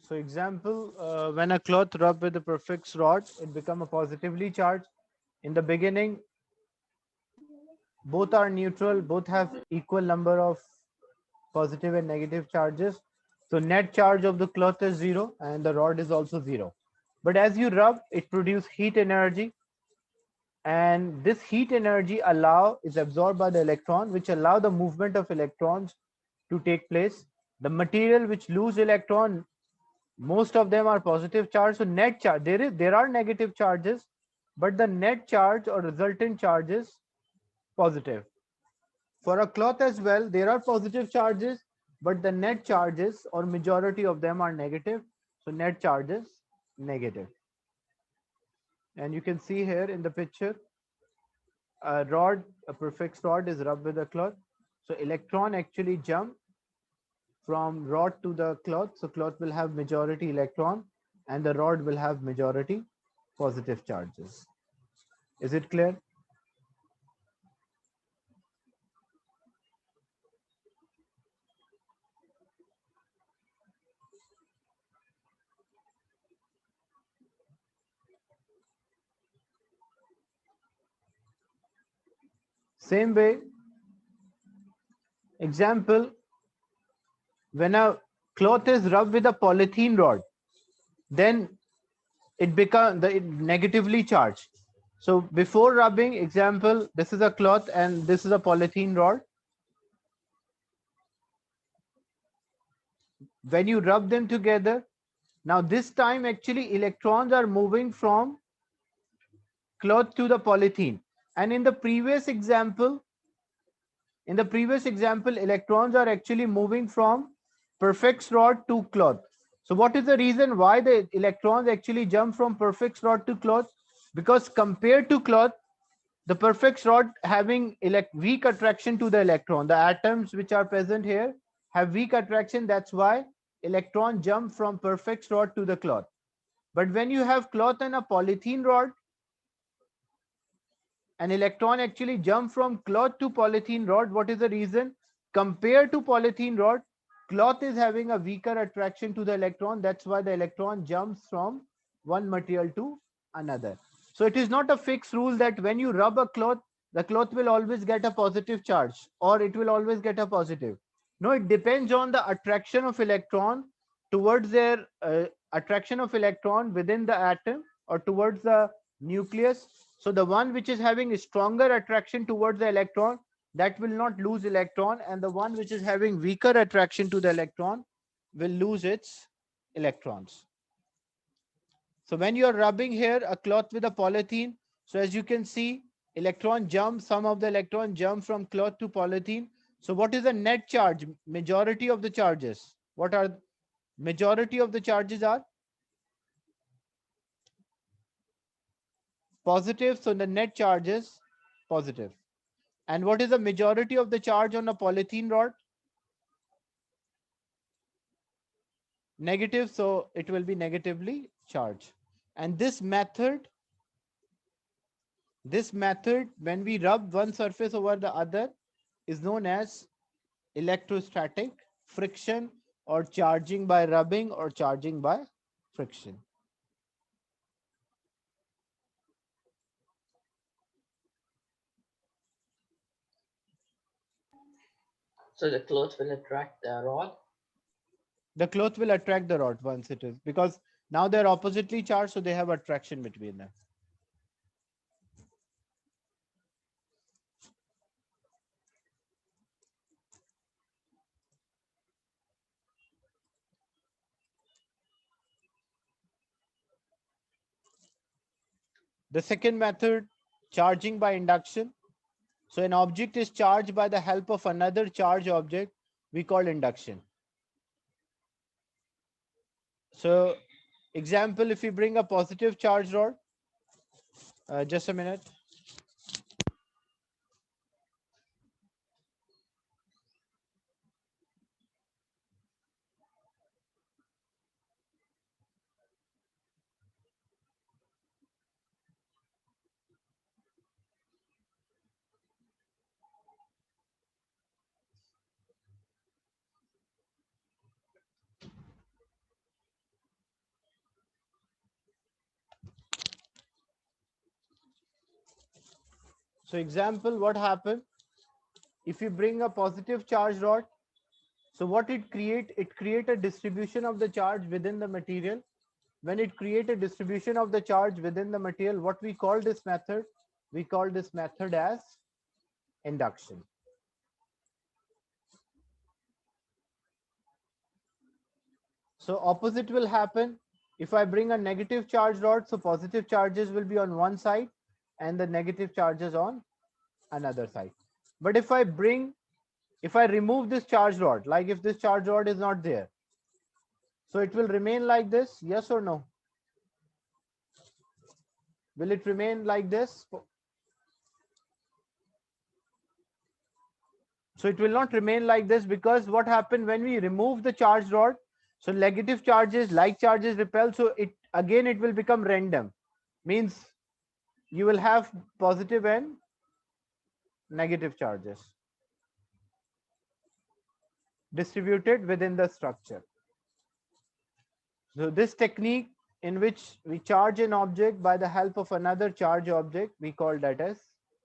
So example, when a cloth rub with a prefix rod, it become a positively charged. In the beginning, both are neutral, both have equal number of positive and negative charges. So net charge of the cloth is zero and the rod is also zero. But as you rub, it produces heat energy, and this heat energy is absorbed by the electron, which allow the movement of electrons to take place. The material which lose electron, most of them are positive charge. So net charge, there are negative charges, but the net charge or resultant charge is positive. For a cloth as well, there are positive charges, but the net charges or majority of them are negative. So net charge is negative. And you can see here in the picture, a prefix rod is rubbed with a cloth. So electron actually jump from rod to the cloth. So cloth will have majority electron and the rod will have majority positive charges. Is it clear? Same way, example, when a cloth is rubbed with a polythene rod, then it becomes negatively charged. So before rubbing, example, this is a cloth and this is a polythene rod. When you rub them together, now this time actually electrons are moving from cloth to the polythene. And in the previous example, electrons are actually moving from perfect rod to cloth. So what is the reason why the electrons actually jump from perfect rod to cloth? Because compared to cloth, the perfect rod having weak attraction to the electron. The atoms which are present here have weak attraction. That's why electron jump from perfect rod to the cloth. But when you have cloth and a polythene rod, an electron actually jump from cloth to polythene rod. What is the reason? Compared to polythene rod, cloth is having a weaker attraction to the electron. That's why the electron jumps from one material to another. So it is not a fixed rule that when you rub a cloth, the cloth will always get a positive charge or it will always get a positive. No, it depends on the attraction of electron towards their attraction of electron within the atom or towards the nucleus. So the one which is having a stronger attraction towards the electron, that will not lose electron, and the one which is having weaker attraction to the electron will lose its electrons. So when you are rubbing here a cloth with a polythene, so as you can see, some of the electron jump from cloth to polythene. So what is the net charge? Majority of the charges. What are majority of the charges are positive. So the net charge is positive. And what is the majority of the charge on a polythene rod? Negative. So it will be negatively charged. And this method, when we rub one surface over the other, is known as electrostatic friction or charging by rubbing or charging by friction. So the cloth will attract the rod. The cloth will attract the rod once it is, because now they're oppositely charged, so they have attraction between them. The second method, charging by induction. So an object is charged by the help of another charged object, we call induction. So example, if we bring a positive charge rod, just a minute. So example, what happened? If you bring a positive charge rod, so what it create a distribution of the charge within the material. When it create a distribution of the charge within the material, what we call this method? We call this method as induction. So opposite will happen. If I bring a negative charge rod, so positive charges will be on one side and the negative charges on another side. But if I remove this charge rod, like if this charge rod is not there, so it will remain like this, yes or no? Will it remain like this? So it will not remain like this, because what happened when we remove the charge rod? So negative charges, like charges repel. So it will become random. Means you will have positive and negative charges distributed within the structure. So this technique in which we charge an object by the help of another charge object, we call that as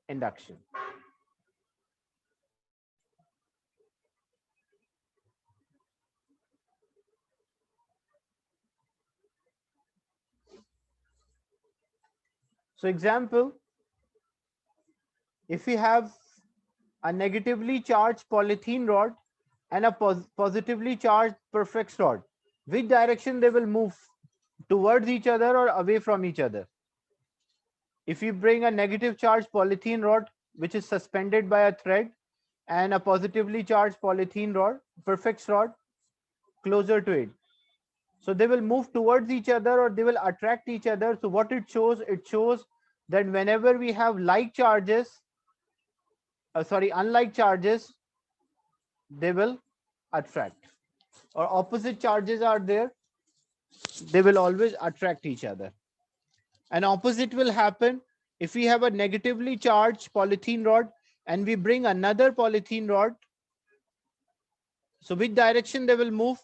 induction. So example, if we have a negatively charged polythene rod and a positively charged perfect rod, which direction they will move? Towards each other or away from each other? If you bring a negative charged polythene rod which is suspended by a thread and a positively charged polythene rod, perfect rod, closer to it, so they will move towards each other or they will attract each other. So what it shows? It shows that whenever we have like charges, unlike charges, they will attract, or opposite charges are there, they will always attract each other. And opposite will happen if we have a negatively charged polythene rod and we bring another polythene rod. So which direction they will move?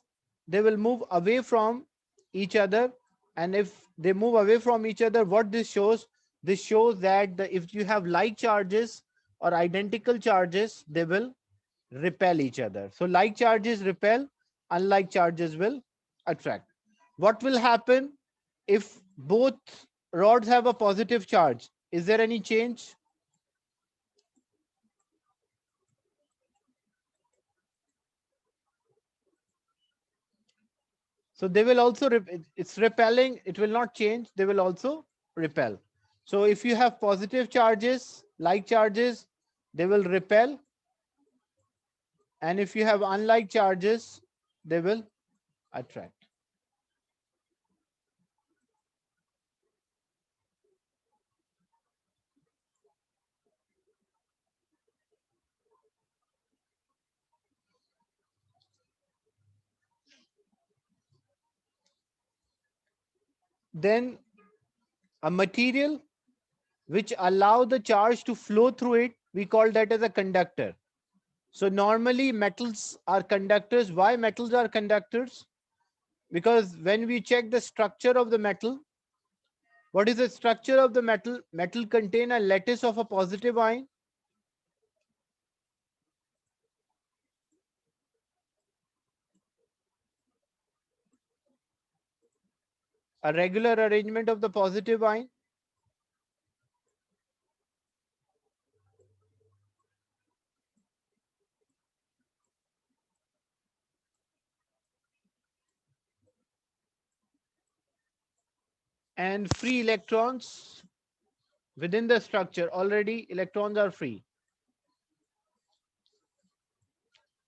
They will move away from each other. And if they move away from each other, what this shows? This shows that if you have like charges or identical charges, they will repel each other. So like charges repel, unlike charges will attract. What will happen if both rods have a positive charge? Is there any change? So they will also, it's repelling, it will not change, they will also repel. So if you have positive charges, like charges, they will repel. And if you have unlike charges, they will attract. Then a material which allow the charge to flow through it, we call that as a conductor. So normally metals are conductors. Why metals are conductors? Because when we check the structure of the metal, what is the structure of the metal? Metal contain a lattice of a positive ion, a regular arrangement of the positive ion, and free electrons within the structure. Already electrons are free.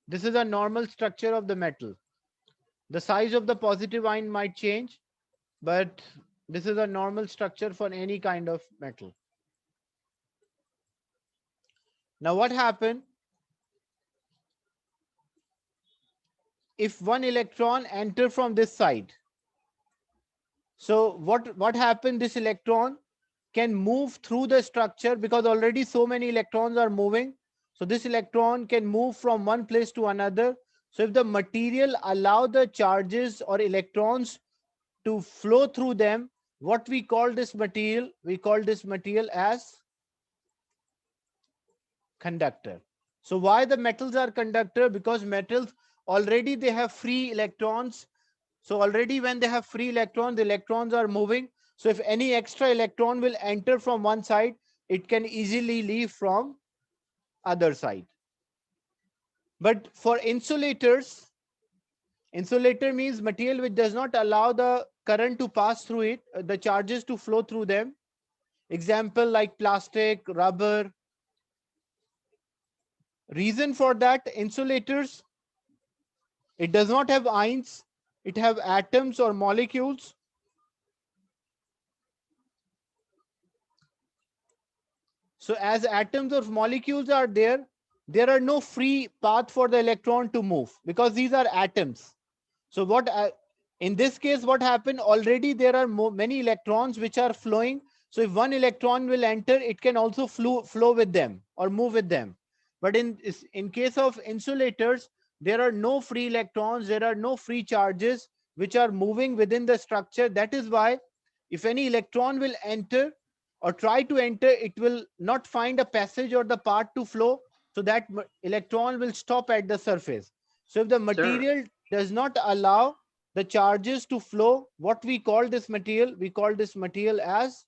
This is a normal structure of the metal. The size of the positive ion might change, but this is a normal structure for any kind of metal. Now what happened if one electron enter from this side? So what happened? This electron can move through the structure because already so many electrons are moving. So this electron can move from one place to another. So if the material allow the charges or electrons to flow through them, what we call this material? We call this material as conductor. So why the metals are conductor? Because metals already they have free electrons. So already when they have free electrons, the electrons are moving. So if any extra electron will enter from one side, it can easily leave from other side. But for insulators, insulator means material which does not allow the current to pass through it, the charges to flow through them. Example like plastic, rubber. Reason for that, insulators, it does not have ions, it have atoms or molecules. So as atoms or molecules are there are no free path for the electron to move because these are atoms. So what in this case, what happened already there are many electrons which are flowing. So if one electron will enter, it can also flow with them or move with them. But in case of insulators, there are no free electrons, there are no free charges which are moving within the structure. That is why if any electron will enter or try to enter, it will not find a passage or the path to flow. So that electron will stop at the surface. So if the Sir, material does not allow the charges to flow, what we call this material? We call this material as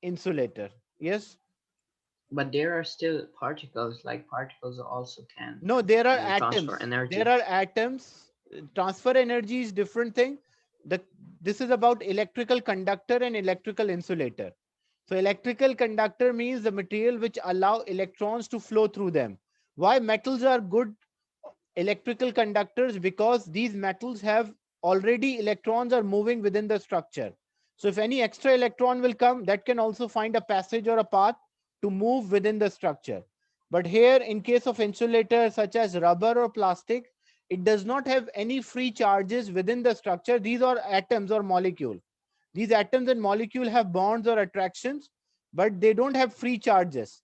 insulator. Yes. but there are still particles, like particles also can No, there are transfer atoms. There energy. are atoms. Transfer energy is different thing. The, this is about electrical conductor and electrical insulator. So electrical conductor means the material which allow electrons to flow through them. Why metals are good electrical conductors? Because these metals have already electrons are moving within the structure. So if any extra electron will come, that can also find a passage or a path to move within the structure. But here in case of insulators such as rubber or plastic, it does not have any free charges within the structure. These are atoms or molecule. These atoms and molecule have bonds or attractions, but they don't have free charges.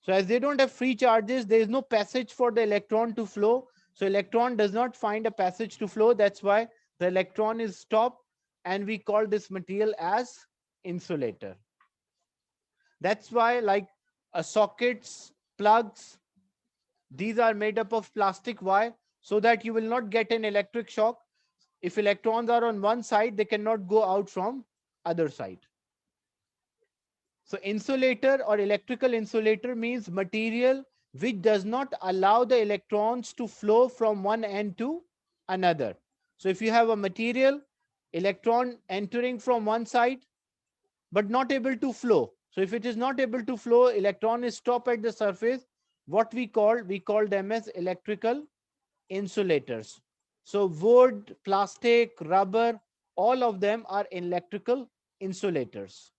So as they don't have free charges, there is no passage for the electron to flow. So electron does not find a passage to flow. That's why the electron is stopped, and we call this material as insulator. That's why like sockets, plugs, these are made up of plastic. Why? So that you will not get an electric shock. If electrons are on one side, they cannot go out from other side. So insulator or electrical insulator means material which does not allow the electrons to flow from one end to another. So if you have a material, electron entering from one side but not able to flow. So if it is not able to flow, electron is stopped at the surface. What we call them as electrical insulators. So wood, plastic, rubber, all of them are electrical insulators.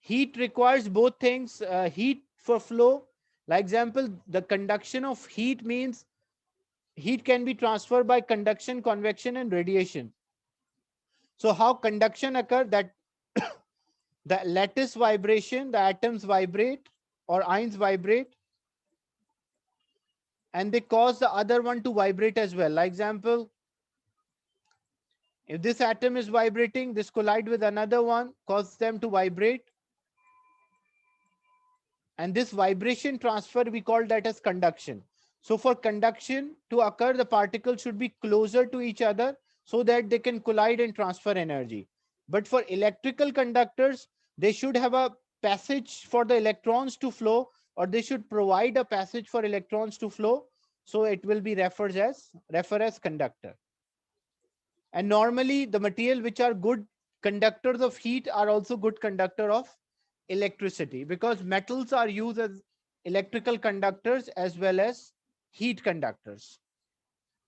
Heat requires both things. Heat for flow, like example, the conduction of heat means heat can be transferred by conduction, convection, and radiation. So how conduction occur? That the lattice vibration, the atoms vibrate or ions vibrate, and they cause the other one to vibrate as well. Like example, if this atom is vibrating, this collide with another one, causes them to vibrate, and this vibration transfer, we call that as conduction. So for conduction to occur, the particles should be closer to each other so that they can collide and transfer energy. But for electrical conductors, they should have a passage for the electrons to flow, or they should provide a passage for electrons to flow. So it will be refer as conductor. And normally the material which are good conductors of heat are also good conductor of electricity, because metals are used as electrical conductors as well as heat conductors.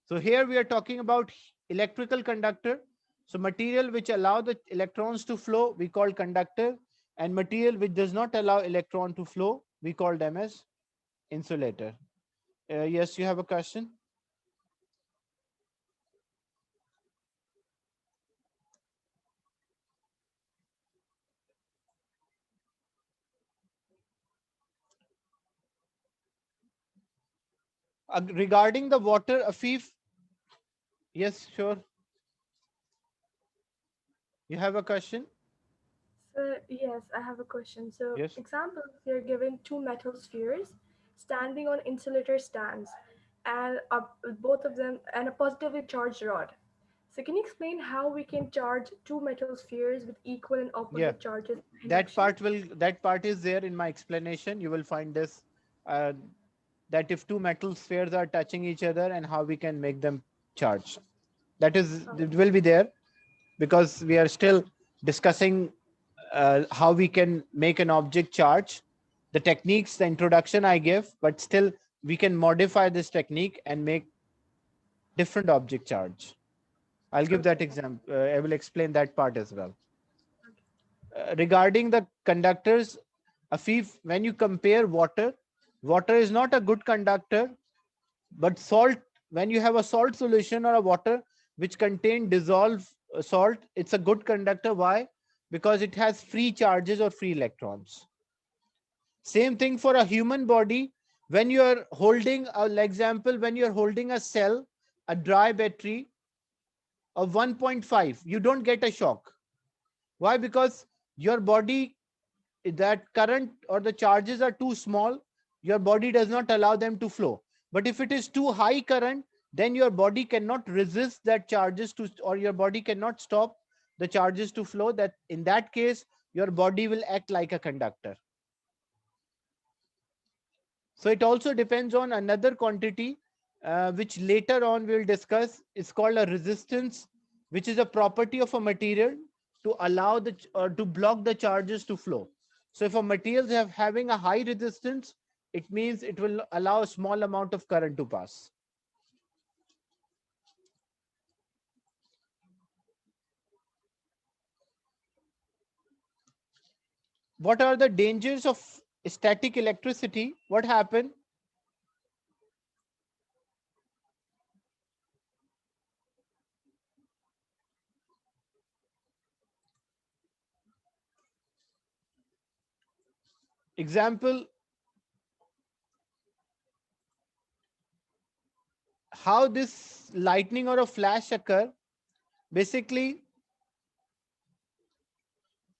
So here we are talking about electrical conductor. So material which allow the electrons to flow, we call conductor, and material which does not allow electron to flow, we call them as insulator. Yes, you have a question? Regarding the water, Afif, yes, sure. You have a question? Yes, I have a question. So, Yes. example, we are given two metal spheres standing on insulator stands, and both of them and a positively charged rod. So, can you explain how we can charge two metal spheres with equal and Yeah. opposite charges by That induction? part will that part is there in my explanation. You will find this, uh, that if two metal spheres are touching each other and how we can make them charge. That is, Okay. it will be there, because we are still discussing how we can make an object charge. The techniques, the introduction I give, but still we can modify this technique and make different object charge. I'll give Okay. that example. I will explain that part as well. Regarding the conductors, Afif, when you compare water, water is not a good conductor, but salt, when you have a salt solution or a water which contain dissolved salt, it's a good conductor. Why? Because it has free charges or free electrons. Same thing for a human body. When you are holding, an example, when you are holding a cell, a dry battery of 1.5, you don't get a shock. Why? Because your body, that current or the charges are too small, your body does not allow them to flow. But if it is too high current, then your body cannot resist that charges to, or your body cannot stop the charges to flow. That in that case, your body will act like a conductor. So it also depends on another quantity, which later on we'll discuss. It's called a resistance, which is a property of a material to allow the or to block the charges to flow. So if a material have having a high resistance, it means it will allow a small amount of current to pass. What are the dangers of static electricity? What happened? Example, how this lightning or a flash occur. Basically,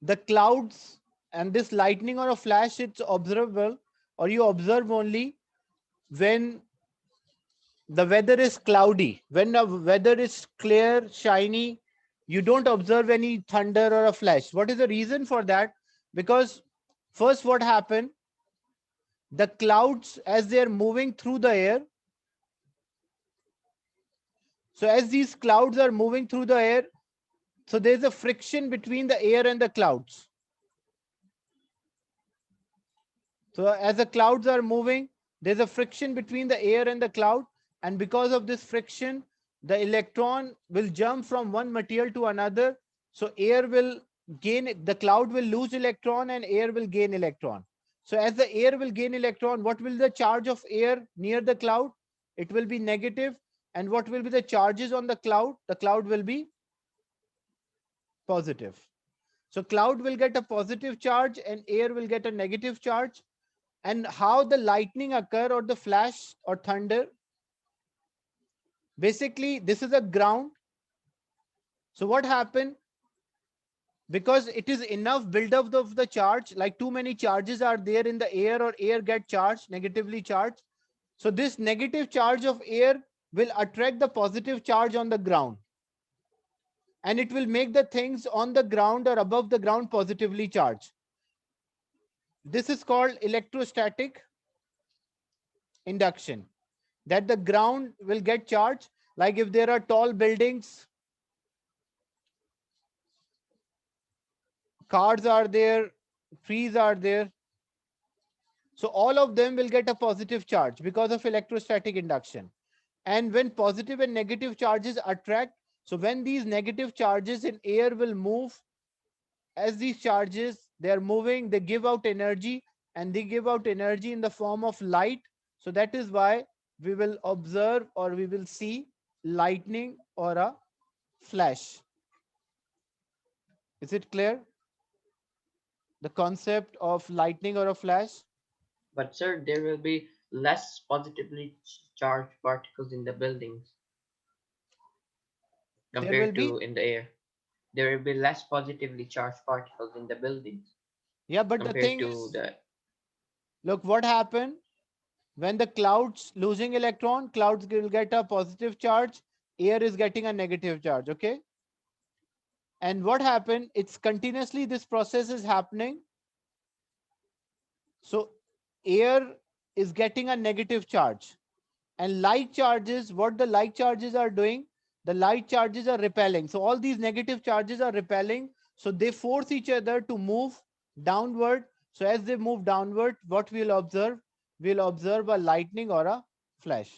the clouds and this lightning or a flash, it's observable, or you observe only when the weather is cloudy. When the weather is clear, shiny, you don't observe any thunder or a flash. What is the reason for that? Because first, what happened, the clouds, as they are moving through the air, so as these clouds are moving through the air, so there's a friction between the air and the clouds. So as the clouds are moving, there's a friction between the air and the cloud. And because of this friction, the electron will jump from one material to another. So air will gain, the cloud will lose electron and air will gain electron. So as the air will gain electron, what will the charge of air near the cloud? It will be negative. And what will be the charges on the cloud? The cloud will be positive. So cloud will get a positive charge and air will get a negative charge. And how the lightning occur or the flash or thunder, basically this is a ground. So what happened, because it is enough buildup of the charge, like too many charges are there in the air or air get charged, negatively charged, so this negative charge of air will attract the positive charge on the ground, and it will make the things on the ground or above the ground positively charged. This is called electrostatic induction, that the ground will get charged. Like if there are tall buildings, cars are there, trees are there. So all of them will get a positive charge because of electrostatic induction. And when positive and negative charges attract, so when these negative charges in air will move, as these charges, they are moving, they give out energy, and they give out energy in the form of light. So that is why we will observe or we will see lightning or a flash. Is it clear? The concept of lightning or a flash? But sir, there will be less positively charged particles in the buildings There will compared be, to in the air. there will be less positively charged particles in the buildings Yeah, but the compared thing to is, the. look what happened when the clouds losing electron, clouds will get a positive charge, air is getting a negative charge, okay? And what happened? It's continuously this process is happening. So air is getting a negative charge. And light charges, what the light charges are doing, the light charges are repelling. So all these negative charges are repelling. So they force each other to move downward. So as they move downward, what we'll observe? We'll observe a lightning or a flash.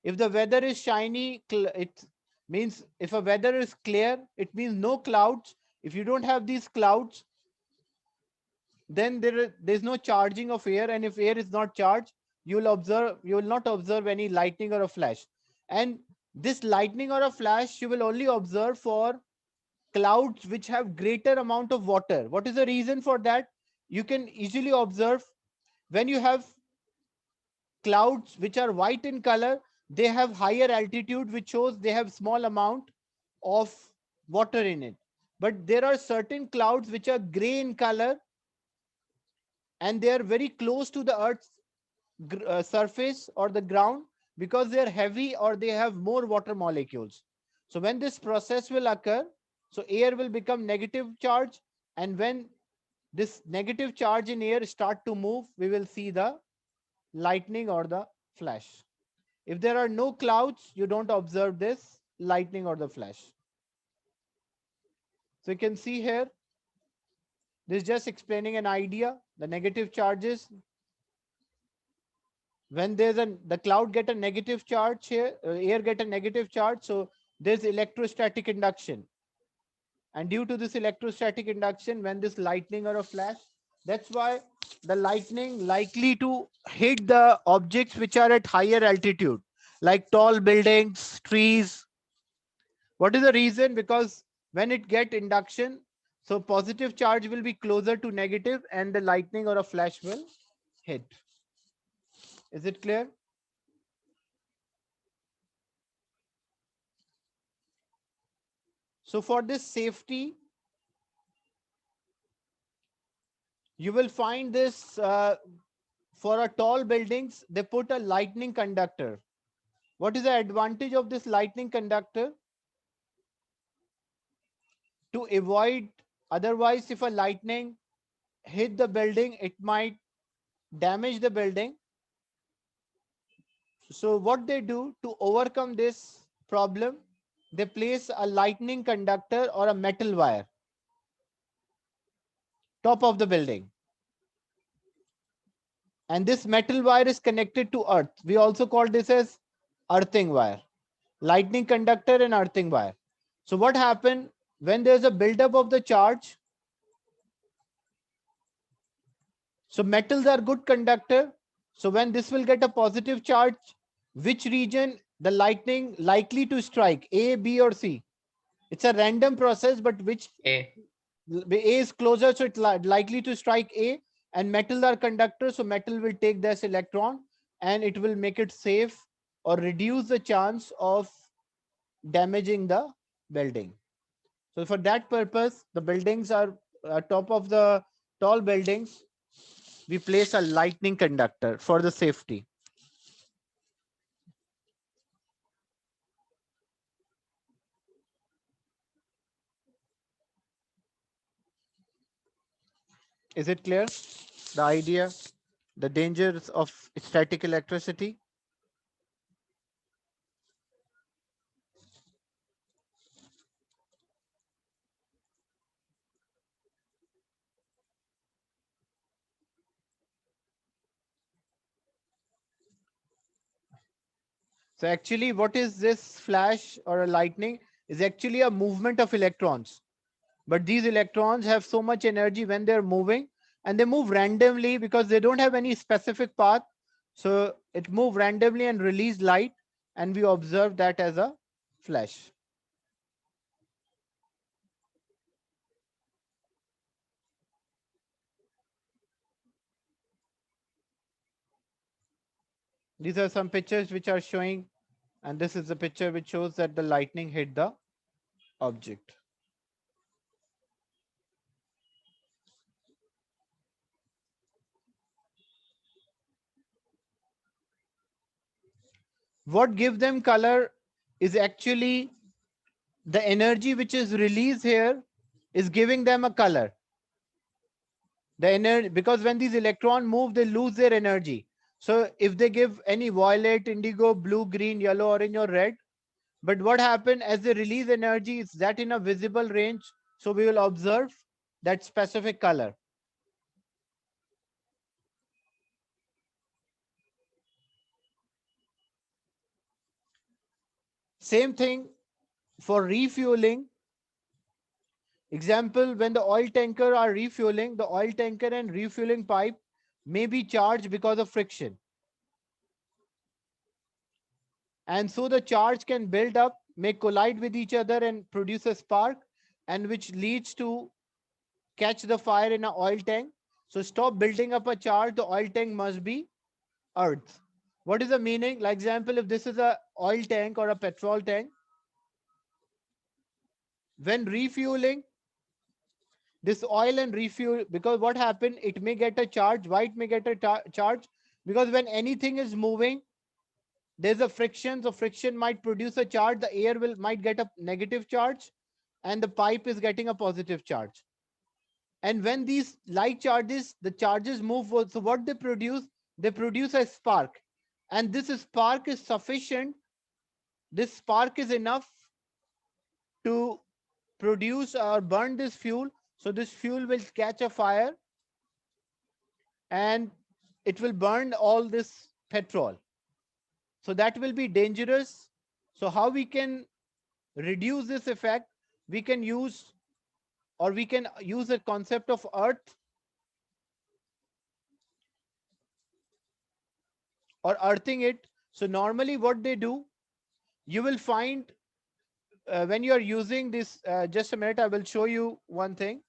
If the weather is shiny, it means if a weather is clear, it means no clouds. If you don't have these clouds, then there's no charging of air, and if air is not charged, you will not observe any lightning or a flash. And this lightning or a flash you will only observe for clouds which have greater amount of water. What is the reason for that? You can easily observe when you have clouds which are white in color, they have higher altitude, which shows they have small amount of water in it. But there are certain clouds which are gray in color, and they are very close to the earth's surface or the ground, because they are heavy or they have more water molecules. So when this process will occur, so air will become negative charge, and when this negative charge in air start to move, we will see the lightning or the flash. If there are no clouds, you don't observe this lightning or the flash. So you can see here, this is just explaining an idea. The negative charges, when there's the cloud get a negative charge here, air get a negative charge, so there's electrostatic induction. And due to this electrostatic induction, when this lightning or a flash, that's why the lightning likely to hit the objects which are at higher altitude, like tall buildings, trees. What is the reason? Because when it get induction, so positive charge will be closer to negative, and the lightning or a flash will hit. Is it clear? So for this safety, you will find this for a tall buildings, they put a lightning conductor. What is the advantage of this lightning conductor? To avoid, otherwise if a lightning hit the building, it might damage the building. So what they do to overcome this problem, they place a lightning conductor or a metal wire top of the building. And this metal wire is connected to earth. We also call this as earthing wire. Lightning conductor and earthing wire. So what happened when there's a buildup of the charge? So metals are good conductor. So when this will get a positive charge, which region the lightning likely to strike? A, B, or C? It's a random process, but which A. A is closer, so it's likely to strike A. And metals are conductors, so metal will take this electron and it will make it safe or reduce the chance of damaging the building. So for that purpose, the buildings are top of the tall buildings, we place a lightning conductor for the safety. Is it clear? The idea, the dangers of static electricity? So actually, what is this flash or a lightning? Is actually a movement of electrons. But these electrons have so much energy when they're moving, and they move randomly because they don't have any specific path. So it move randomly and release light, and we observe that as a flash. These are some pictures which are showing, and this is the picture which shows that the lightning hit the object. What gives them color is actually the energy which is released here is giving them a color. The energy, because when these electrons move, they lose their energy. So if they give any violet, indigo, blue, green, yellow, orange, or red, but what happened as they release energy is that in a visible range, so we will observe that specific color. Same thing for refueling. Example, when the oil tanker are refueling, the oil tanker and refueling pipe may be charged because of friction. And so the charge can build up, may collide with each other and produce a spark, and which leads to catch the fire in an oil tank. So stop building up a charge, the oil tank must be earth. What is the meaning? Like example, if this is a oil tank or a petrol tank, when refueling, this oil and refuel, because what happened, it may get a charge. Why it may get a charge? Because when anything is moving, there's a friction, so friction might produce a charge, the air will might get a negative charge, and the pipe is getting a positive charge. And when these like charges, the charges move, so what they produce a spark, and this spark is sufficient, this spark is enough to produce or burn this fuel. So this fuel will catch a fire and it will burn all this petrol. So that will be dangerous. So how we can reduce this effect? We can use, or we can use the concept of earth or earthing it. So normally what they do, you will find when you are using this, just a minute, I will show you one thing.